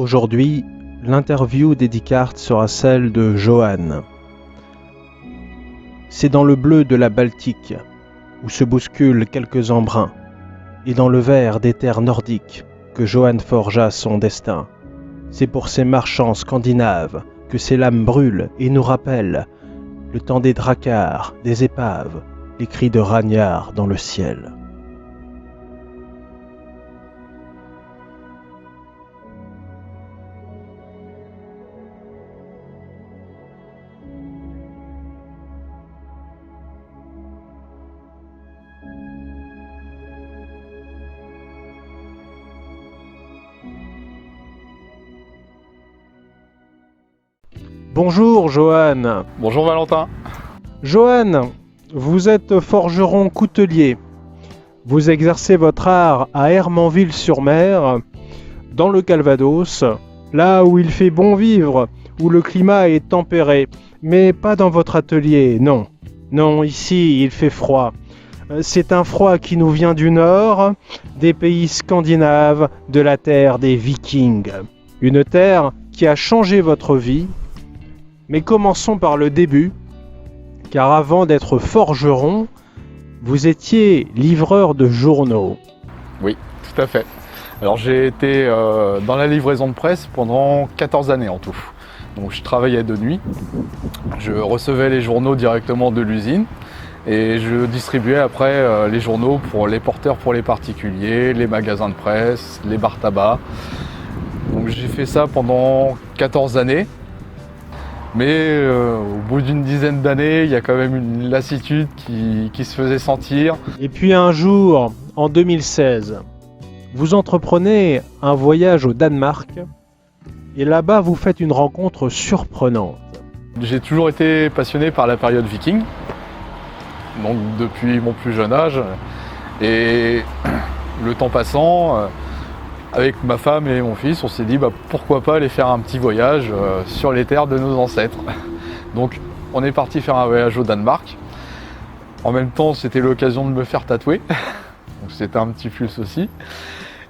Aujourd'hui, l'interview d'Edicart sera celle de Johan. C'est dans le bleu de la Baltique, où se bousculent quelques embruns, et dans le vert des terres nordiques que Johan forgea son destin. C'est pour ces marchands scandinaves que ces lames brûlent et nous rappellent le temps des dracars, des épaves, les cris de Ragnar dans le ciel. Bonjour Johan. Bonjour Valentin. Johan, vous êtes forgeron coutelier. Vous exercez votre art à Hermanville-sur-Mer, dans le Calvados, là où il fait bon vivre, où le climat est tempéré. Mais pas dans votre atelier, non. Non, ici il fait froid. C'est un froid qui nous vient du nord, des pays scandinaves, de la terre des Vikings. Une terre qui a changé votre vie. Mais commençons par le début, car avant d'être forgeron, vous étiez livreur de journaux. Oui, tout à fait. Alors j'ai été dans la livraison de presse pendant 14 années en tout. Donc je travaillais de nuit, je recevais les journaux directement de l'usine et je distribuais après les journaux pour les porteurs, pour les particuliers, les magasins de presse, les bars tabac. Donc j'ai fait ça pendant 14 années. Mais au bout d'une dizaine d'années, il y a quand même une lassitude qui se faisait sentir. Et puis un jour, en 2016, vous entreprenez un voyage au Danemark et là-bas vous faites une rencontre surprenante. J'ai toujours été passionné par la période viking, donc depuis mon plus jeune âge. Et le temps passant, avec ma femme et mon fils, on s'est dit pourquoi pas aller faire un petit voyage sur les terres de nos ancêtres. Donc on est parti faire un voyage au Danemark. En même temps, c'était l'occasion de me faire tatouer. Donc c'était un petit plus aussi.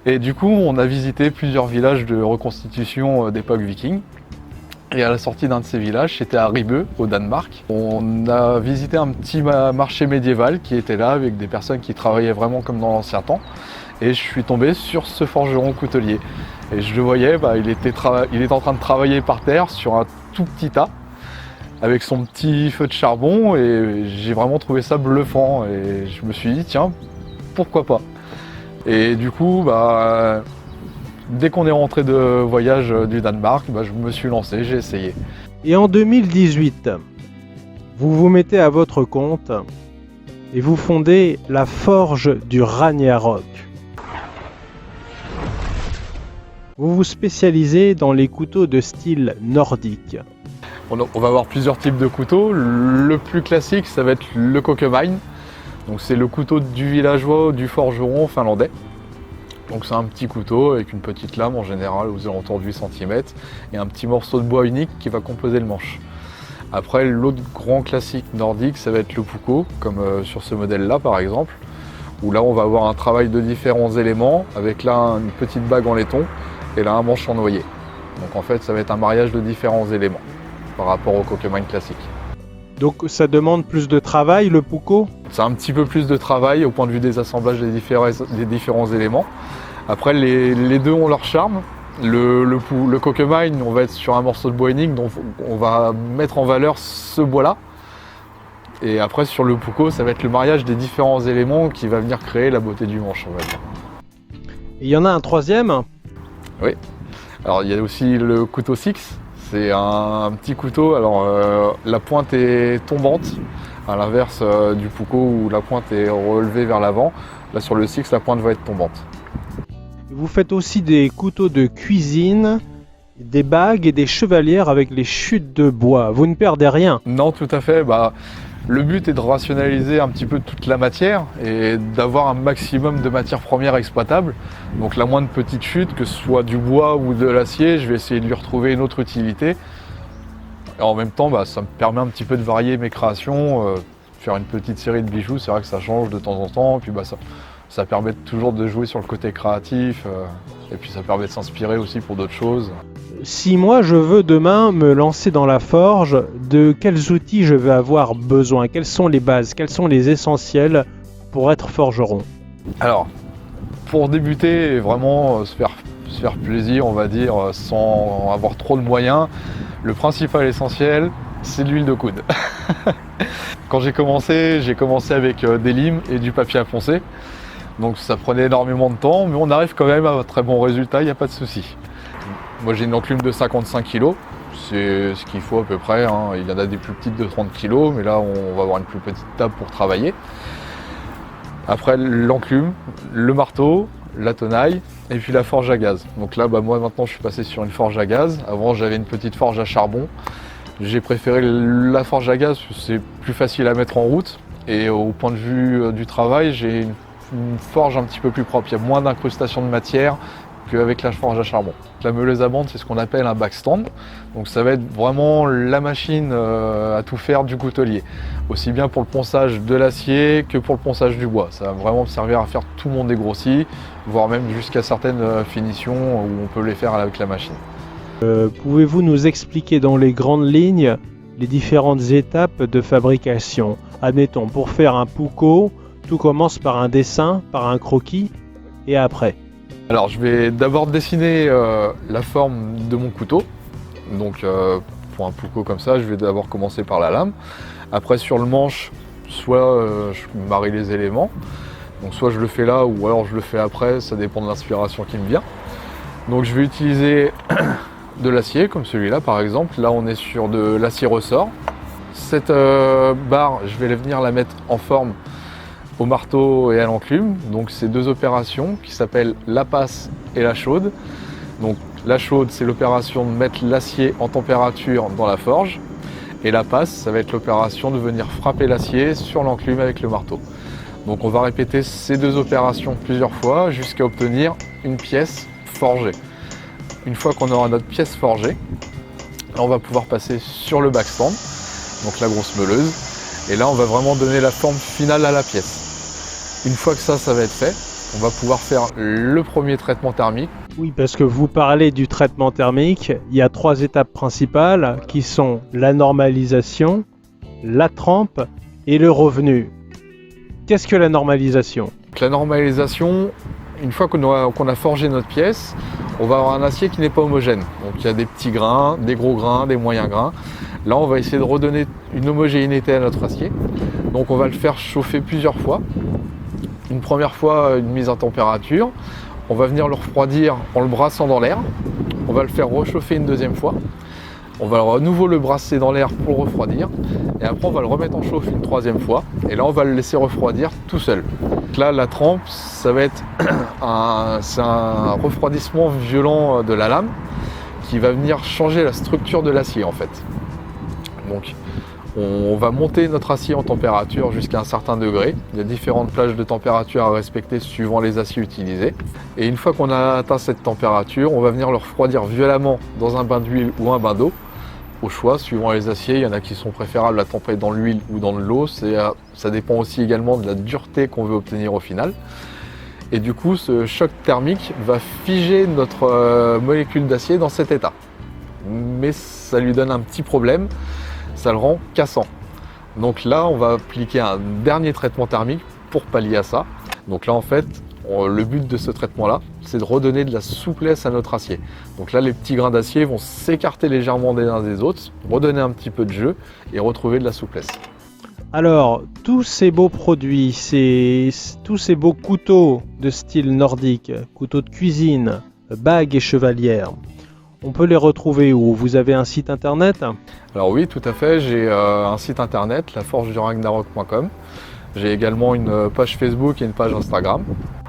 Et du coup, on a visité plusieurs villages de reconstitution d'époque viking. Et à la sortie d'un de ces villages, c'était à Ribø, au Danemark. On a visité un petit marché médiéval qui était là avec des personnes qui travaillaient vraiment comme dans l'ancien temps. Et je suis tombé sur ce forgeron coutelier. Et je le voyais, il était en train de travailler par terre sur un tout petit tas, avec son petit feu de charbon, et j'ai vraiment trouvé ça bluffant. Et je me suis dit, tiens, pourquoi pas? Et du coup, dès qu'on est rentré de voyage du Danemark, je me suis lancé, j'ai essayé. Et en 2018, vous vous mettez à votre compte et vous fondez la Forge du Ragnarok. Vous vous spécialisez dans les couteaux de style nordique. On va avoir plusieurs types de couteaux. Le plus classique, ça va être le kokemine. Donc c'est le couteau du villageois, du forgeron finlandais. Donc c'est un petit couteau avec une petite lame en général aux alentours de 8 cm et un petit morceau de bois unique qui va composer le manche. Après, l'autre grand classique nordique, ça va être le puukko, comme sur ce modèle-là par exemple, où là on va avoir un travail de différents éléments, avec là une petite bague en laiton et là un manche en noyer. Donc en fait ça va être un mariage de différents éléments par rapport au kokemine classique. Donc ça demande plus de travail, le puukko? C'est un petit peu plus de travail au point de vue des assemblages des différents éléments. Après les deux ont leur charme. Le kokemine, on va être sur un morceau de bois unique, donc on va mettre en valeur ce bois-là. Et après sur le puukko, ça va être le mariage des différents éléments qui va venir créer la beauté du manche, on va dire. Il y en a un troisième? Oui. Alors il y a aussi le couteau six. C'est un petit couteau. Alors la pointe est tombante, à l'inverse du puukko où la pointe est relevée vers l'avant. Là sur le six, la pointe va être tombante. Vous faites aussi des couteaux de cuisine, des bagues et des chevalières avec les chutes de bois. Vous ne perdez rien? Non, tout à fait. Le but est de rationaliser un petit peu toute la matière et d'avoir un maximum de matières premières exploitables. Donc la moindre petite chute, que ce soit du bois ou de l'acier, je vais essayer de lui retrouver une autre utilité. Et en même temps, ça me permet un petit peu de varier mes créations, faire une petite série de bijoux, c'est vrai que ça change de temps en temps. Et puis Ça permet toujours de jouer sur le côté créatif, et puis ça permet de s'inspirer aussi pour d'autres choses. Si moi je veux demain me lancer dans la forge, de quels outils je vais avoir besoin? Quelles sont les bases? Quels sont les essentiels pour être forgeron? Alors, pour débuter et vraiment se faire plaisir, on va dire, sans avoir trop de moyens, le principal essentiel, c'est de l'huile de coude. Quand j'ai commencé avec des limes et du papier à poncer. Donc ça prenait énormément de temps, mais on arrive quand même à un très bon résultat, il n'y a pas de souci. Moi j'ai une enclume de 55 kg, c'est ce qu'il faut à peu près, hein. Il y en a des plus petites de 30 kg, mais là on va avoir une plus petite table pour travailler. Après l'enclume, le marteau, la tenaille et puis la forge à gaz. Donc là moi maintenant je suis passé sur une forge à gaz. Avant j'avais une petite forge à charbon. J'ai préféré la forge à gaz parce que c'est plus facile à mettre en route. Et au point de vue du travail, j'ai une forge un petit peu plus propre. Il y a moins d'incrustation de matière qu'avec la forge à charbon. La meuleuse à bande, c'est ce qu'on appelle un backstand. Donc ça va être vraiment la machine à tout faire du coutelier. Aussi bien pour le ponçage de l'acier que pour le ponçage du bois. Ça va vraiment servir à faire tout mon dégrossi, voire même jusqu'à certaines finitions où on peut les faire avec la machine. Pouvez-vous nous expliquer dans les grandes lignes les différentes étapes de fabrication? Admettons, pour faire un pouco, tout commence par un dessin, par un croquis, et après? Alors je vais d'abord dessiner la forme de mon couteau. Donc pour un pouco comme ça, je vais d'abord commencer par la lame. Après sur le manche, soit je marie les éléments. Donc soit je le fais là ou alors je le fais après, ça dépend de l'inspiration qui me vient. Donc je vais utiliser de l'acier comme celui-là par exemple. Là on est sur de l'acier ressort. Cette barre, je vais venir la mettre en forme au marteau et à l'enclume. Donc c'est deux opérations qui s'appellent la passe et la chaude. Donc la chaude, c'est l'opération de mettre l'acier en température dans la forge. Et la passe, ça va être l'opération de venir frapper l'acier sur l'enclume avec le marteau. Donc on va répéter ces deux opérations plusieurs fois jusqu'à obtenir une pièce forgée. Une fois qu'on aura notre pièce forgée, là on va pouvoir passer sur le backstand, donc la grosse meuleuse. Et là on va vraiment donner la forme finale à la pièce. Une fois que ça va être fait, on va pouvoir faire le premier traitement thermique. Oui, parce que vous parlez du traitement thermique, il y a 3 étapes principales qui sont la normalisation, la trempe et le revenu. Qu'est-ce que la normalisation? Donc, la normalisation, une fois qu'on a forgé notre pièce, on va avoir un acier qui n'est pas homogène. Donc il y a des petits grains, des gros grains, des moyens grains. Là on va essayer de redonner une homogénéité à notre acier. Donc on va le faire chauffer plusieurs fois. Une première fois, une mise en température. On va venir le refroidir en le brassant dans l'air. On va le faire rechauffer une deuxième fois. On va à nouveau le brasser dans l'air pour le refroidir. Et après, on va le remettre en chauffe une troisième fois. Et là, on va le laisser refroidir tout seul. Donc là, la trempe, ça va être un refroidissement violent de la lame qui va venir changer la structure de l'acier en fait. Donc, on va monter notre acier en température jusqu'à un certain degré. Il y a différentes plages de température à respecter suivant les aciers utilisés. Et une fois qu'on a atteint cette température, on va venir le refroidir violemment dans un bain d'huile ou un bain d'eau. Au choix, suivant les aciers, il y en a qui sont préférables à tremper dans l'huile ou dans de l'eau. Ça dépend aussi également de la dureté qu'on veut obtenir au final. Et du coup, ce choc thermique va figer notre molécule d'acier dans cet état. Mais ça lui donne un petit problème. Ça le rend cassant. Donc là, on va appliquer un dernier traitement thermique pour pallier à ça. Donc là, en fait, le but de ce traitement-là, c'est de redonner de la souplesse à notre acier. Donc là, les petits grains d'acier vont s'écarter légèrement des uns des autres, redonner un petit peu de jeu et retrouver de la souplesse. Alors, tous ces beaux produits, tous ces beaux couteaux de style nordique, couteaux de cuisine, bagues et chevalières, on peut les retrouver où? Vous avez un site internet? Alors oui, tout à fait, j'ai un site internet, laforgeduRagnarok.com. J'ai également une page Facebook et une page Instagram.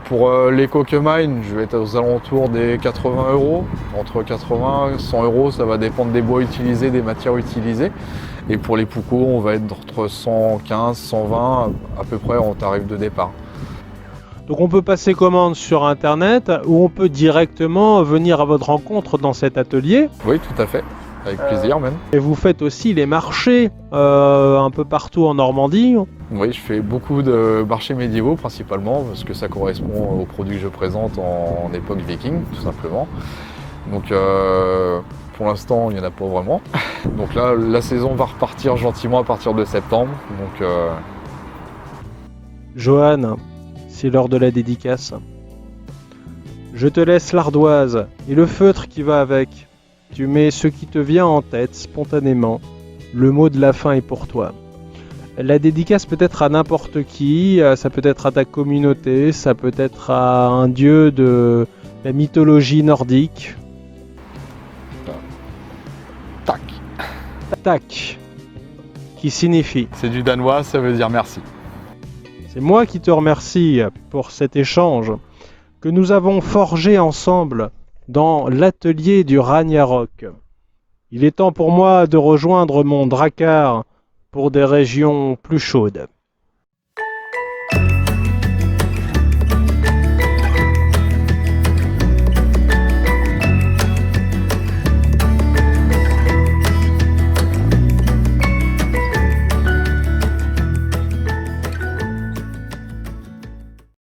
Pour les Coquemine, je vais être aux alentours des 80 €. Entre 80 et 100 €, ça va dépendre des bois utilisés, des matières utilisées. Et pour les poucos, on va être entre 115, 120 à peu près en tarif de départ. Donc on peut passer commande sur internet ou on peut directement venir à votre rencontre dans cet atelier? Oui, tout à fait. avec plaisir même. Et vous faites aussi les marchés un peu partout en Normandie. Oui, je fais beaucoup de marchés médiévaux principalement, parce que ça correspond aux produits que je présente en époque viking, tout simplement. Donc pour l'instant, il n'y en a pas vraiment. Donc là, la saison va repartir gentiment à partir de septembre. Donc, Johan, c'est l'heure de la dédicace. Je te laisse l'ardoise et le feutre qui va avec. Tu mets ce qui te vient en tête spontanément. Le mot de la fin est pour toi. La dédicace peut être à n'importe qui, ça peut être à ta communauté, ça peut être à un dieu de la mythologie nordique. tac. Tac, qui signifie. C'est du danois, ça veut dire merci. C'est moi qui te remercie pour cet échange que nous avons forgé ensemble dans l'atelier du Ragnarok. Il est temps pour moi de rejoindre mon Drakkar pour des régions plus chaudes.